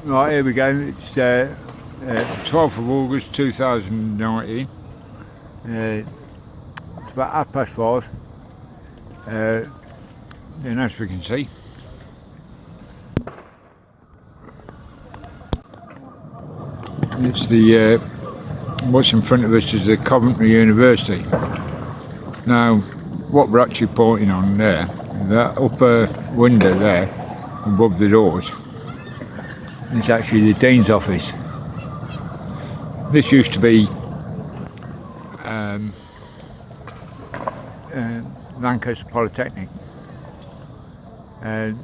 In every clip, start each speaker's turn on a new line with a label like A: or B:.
A: Right, here we go. It's the 12th of August 2019. It's about 5:30. And as we can see, it's the what's in front of us is the Coventry University. Now, what we're actually pointing on there, that upper window there above the doors, is actually the Dean's office. This used to be Lancaster Polytechnic, and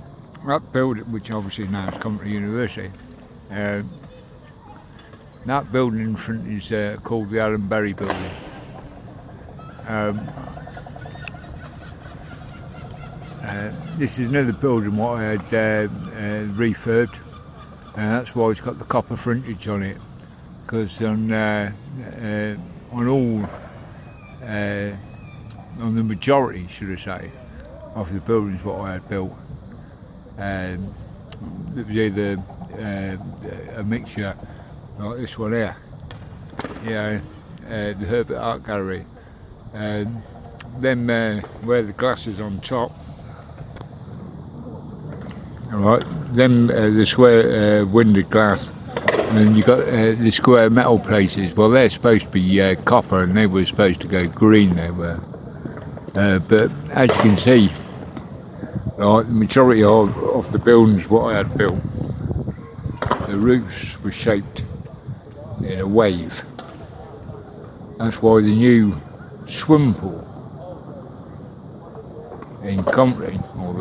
A: that building, which obviously now is Coventry University, that building in front is called the Alan Berry building. This is another building what I had refurbed, and that's why it's got the copper frontage on it, because on the majority, should I say, of the buildings what I had built, it was either a mixture like this one here, the Herbert Art Gallery, then where the glass is on top, alright, then the square windowed glass, and then you got the square metal places. Well, they're supposed to be copper, and they were supposed to go green, they were, but as you can see, the majority of the buildings what I had built, the roofs were shaped in a wave. That's why the new swim pool in Coventry, or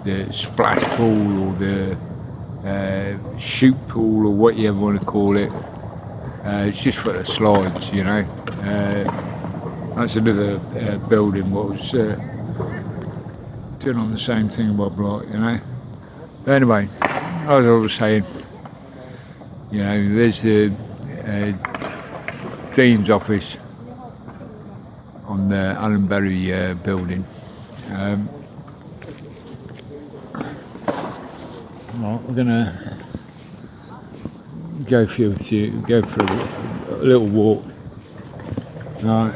A: the splash pool, or the shoot pool, or what you ever want to call it, it's just for the slides, that's another building what was done on the same thing by block, But anyway, as I was saying, there's the Dean's office on the Alan Berry building. Right, we're gonna go for a little walk. Right.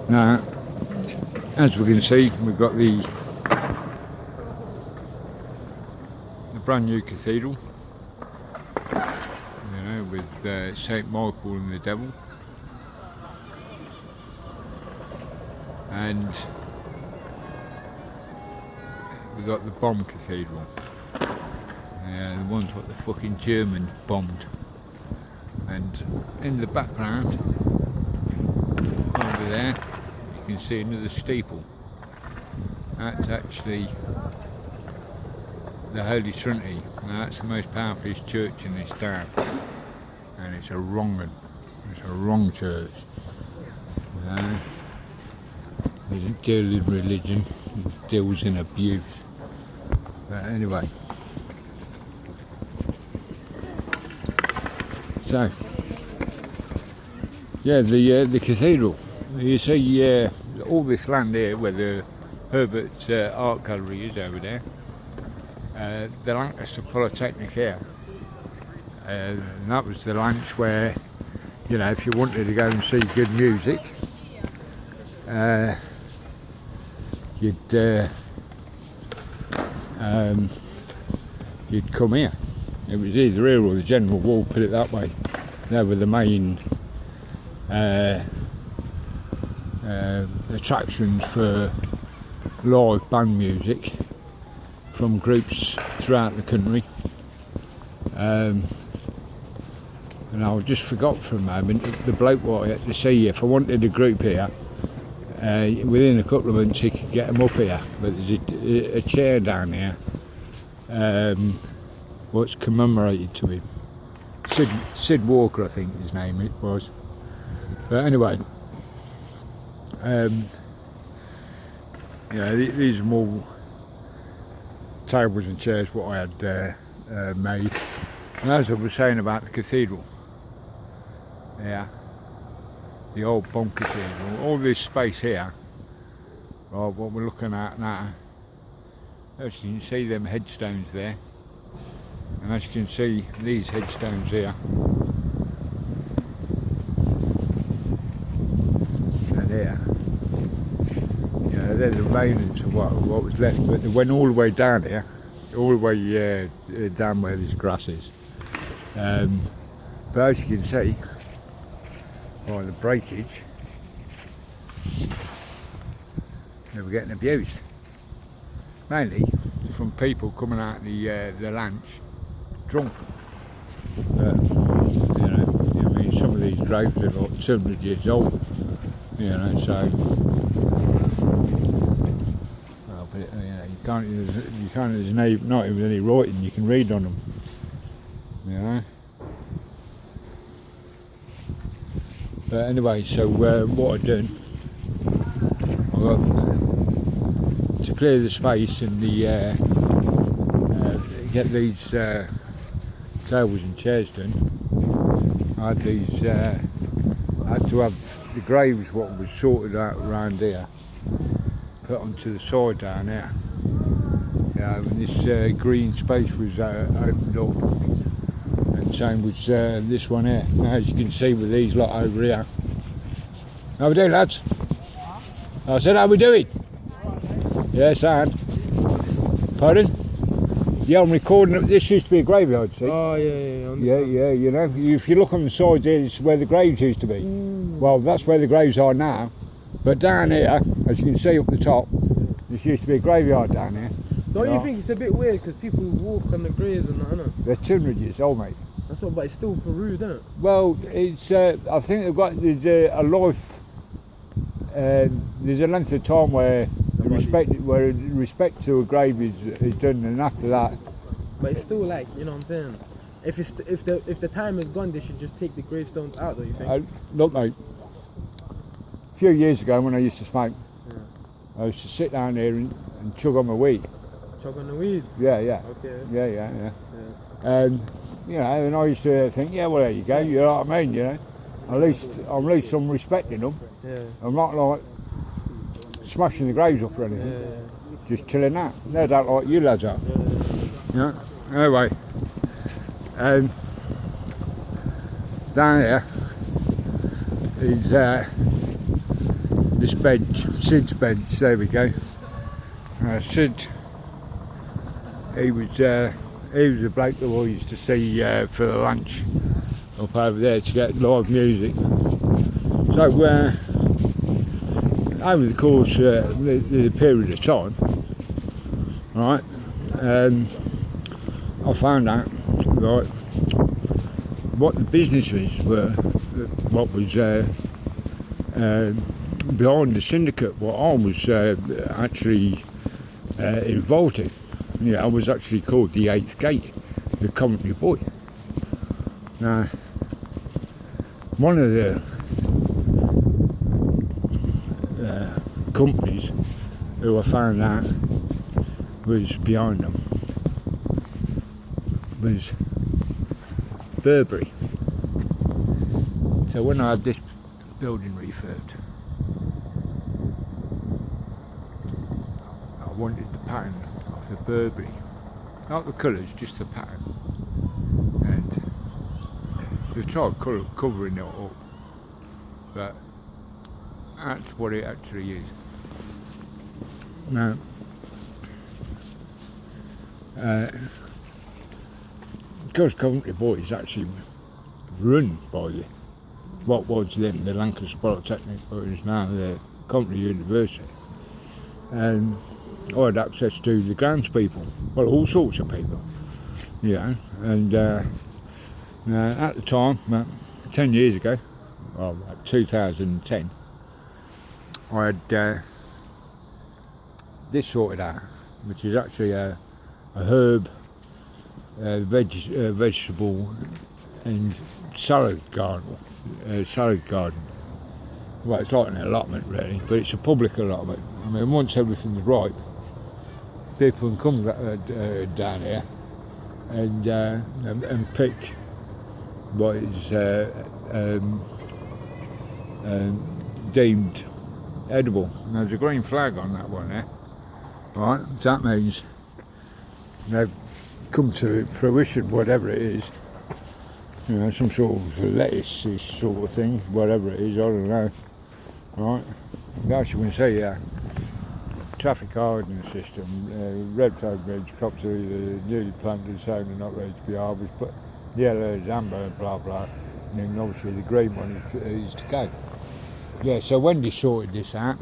A: Now, as we can see, we've got the brand new cathedral, with St Michael and the Devil, and we've got the bomb cathedral, the ones what the fucking Germans bombed, and in the background over there you can see another steeple. That's actually the Holy Trinity. Now, that's the most powerful church in this town, and it's a wrong church. It doesn't deal in religion, it deals in abuse. But anyway, so the cathedral. You see all this land here where the Herbert Art Gallery is over there. The Lancaster Polytechnic here, and that was the lunch where, if you wanted to go and see good music, you'd come here. It was either here or the General Wall, put it that way. They were the main attractions for live band music from groups throughout the country. And I just forgot for a moment the bloke what I had to see. If I wanted a group here, within a couple of months he could get them up here. But there's a chair down here what's commemorated to him. Sid Walker, I think his name it was. But anyway, these are more tables and chairs what I had made. And as I was saying about the cathedral, the old bomb cathedral, all this space here, what we're looking at now, As you can see them headstones there, and as you can see these headstones here, and here, you know, they're the remains of what was left, but they went all the way down here, all the way down where this grass is. But as you can see by the breakage, they were getting abused, mainly from people coming out the lunch drunk. But, you know, I mean, some of these graves are like 200 years old, you know, so well, but you know, you can't, there's not even any writing you can read on them, you know. But anyway, so what I've done, to clear the space and get these tables and chairs done, I had to have the graves what was sorted out around here put onto the side down here. And this green space was opened up, and same was this one here. Now, as you can see with these lot over here. How we doing, lads? I said, how we doing? Yes, and pardon? Yeah, I'm recording. This used to be a graveyard, see?
B: Oh, yeah.
A: Yeah, you know, if you look on the side here, this is where the graves used to be. Well, that's where the graves are now. But down here, as you can see up the top, this used to be a graveyard down here.
B: Don't you think it's a bit weird because people walk on the graves and that, innit?
A: They're 200 years old, mate.
B: That's what, but it's still Peru, isn't it?
A: Well, it's. I think they've got there's a life. There's a length of time where respect to a grave is done, and after that.
B: But it's still like, you know what I'm saying? If the time is gone, they should just take the gravestones out, don't you think?
A: Look, mate. A few years ago, when I used to smoke, I used to sit down there and chug on my weed.
B: Chug on the weed?
A: Yeah.
B: Okay.
A: Yeah. And you know, and I used to think, yeah, well, there you go. You know what I mean? You know, at least I'm respecting them.
B: Yeah. I'm
A: not like smashing the graves up or anything.
B: Yeah.
A: Just chilling out. They don't like you lads are. Yeah. Anyway, down here is this bench, Sid's bench. There we go. Sid, he was a bloke that I used to see for the lunch up over there to get live music. So over the course the period of time, right, I found out right what the businesses were, what was behind the syndicate, what I was actually involved in. Yeah, I was actually called the 8th Gate, the Coventry boy. Now, one of the companies who I found out was behind them was Burberry. So when I had this building refurbed, I wanted the pattern of the Burberry, not the colours, just the pattern, and they've tried covering it up, but that's what it actually is. Now, because Coventry Boys actually run by what was then the Lancaster Polytechnic, but is now the Coventry University, and I had access to the grounds people, well, all sorts of people, you know, and at the time, 10 years ago, well, about 2010, I had this sorted out, which is actually a herb, vegetable and salad garden. Well, it's like an allotment really, but it's a public allotment. I mean, once everything's ripe, people can come down here and pick what is deemed edible. And there's a green flag on that one there, right? That means they've come to fruition, whatever it is. You know, some sort of lettuce-ish sort of thing, whatever it is, I don't know. Right, as you can see, traffic hardening system, red flag bridge, crops are either newly planted, sown and not ready to be harvested, but yellow is amber, blah blah, and then obviously the green one is to go. Yeah, so Wendy sorted this out,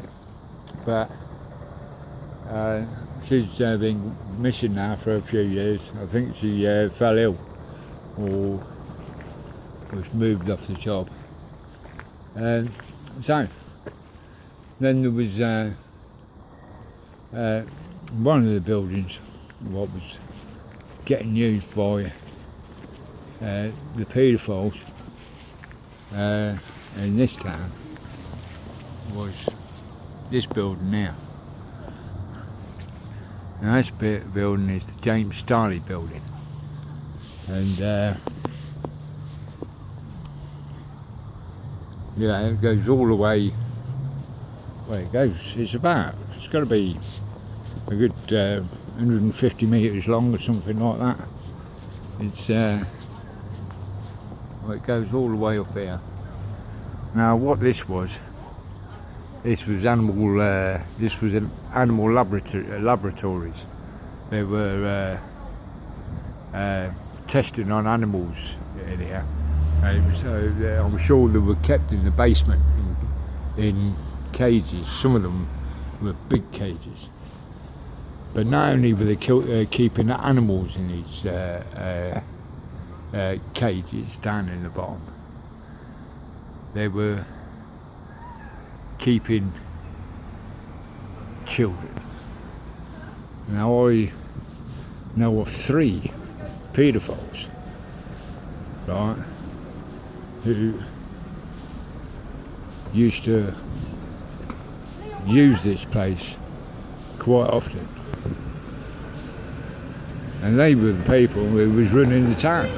A: but she's been missing now for a few years. I think she fell ill or was moved off the job. So then there was one of the buildings what was getting used by the paedophiles in this town was this building now. Now this building is the James Starley building, and yeah, it goes all the way. Well, it goes. It's got to be a good 150 metres long or something like that. It's well, it goes all the way up here. Now, what this was animal. This was an animal laboratories. They were testing on animals in here. So I'm sure they were kept in the basement in cages. Some of them were big cages. But not only were they keeping the animals in these cages down in the bottom, they were keeping children. Now I know of 3 paedophiles, right, who used to use this place quite often, and they were the people who was running the town.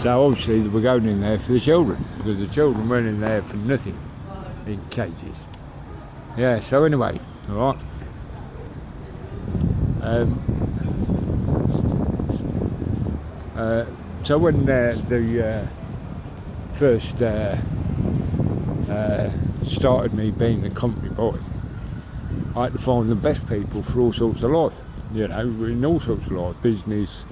A: So obviously they were going in there for the children, because the children went in there for nothing in cages. Yeah, so anyway, alright. So when the first started me being the company boy, I had to find the best people for all sorts of life, you know, in all sorts of life, business,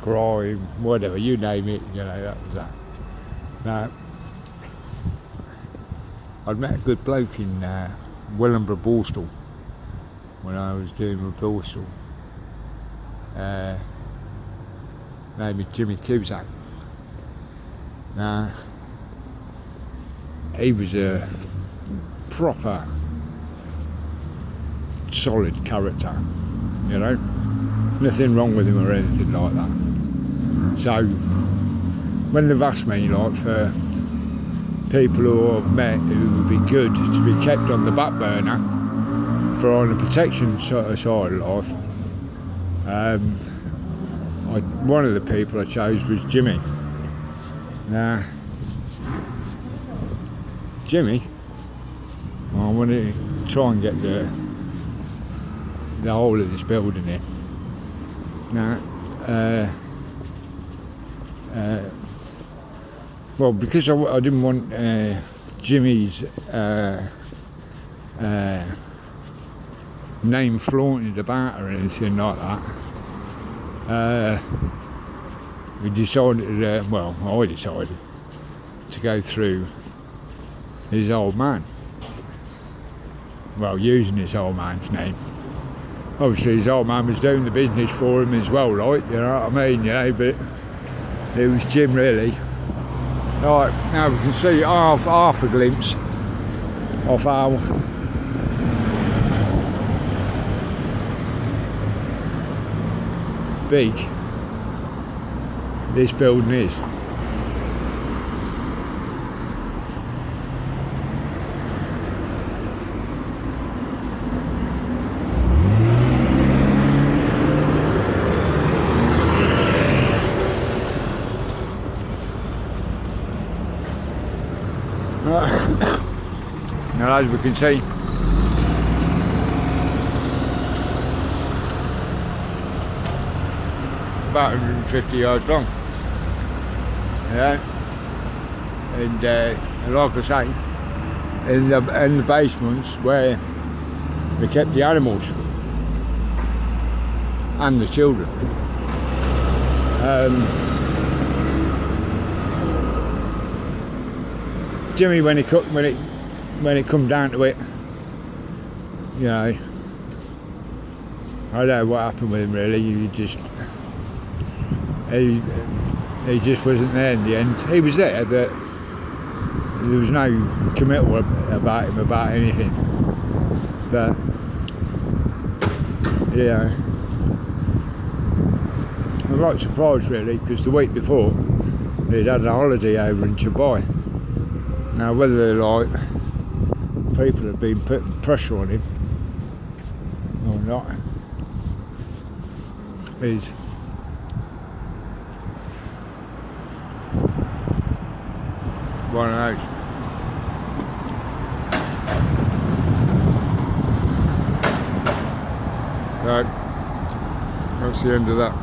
A: crime, whatever, you name it, you know, that was that. Now, I'd met a good bloke in Wellingborough, Borstal, when I was doing with Borstal. Name is Jimmy Cusack. Now, he was a proper solid character, you know, nothing wrong with him or anything like that. So when they've asked me, like, for people who I've met who would be good to be kept on the back burner for on the protection side of life, one of the people I chose was Jimmy. Now, Jimmy, I want to try and get the whole of this building in. Now, well, because I didn't want Jimmy's name flaunted about or anything like that, we decided, well, I decided to go through his old man. Well, using his old man's name. Obviously his old man was doing the business for him as well, right, you know what I mean, you know, but it was Jim really. Right, now we can see half a glimpse of how big this building is. Now, as we can see, about 150 yards long. Yeah, and like I say, in the basements where they kept the animals and the children. Jimmy, when it come down to it, you know, I don't know what happened with him really. He just wasn't there in the end. He was there, but there was no committal about him about anything. But yeah, I'm quite surprised really, because the week before he'd had a holiday over in Dubai. Now whether like people have been putting pressure on him or not is one of those. Right, that's the end of that.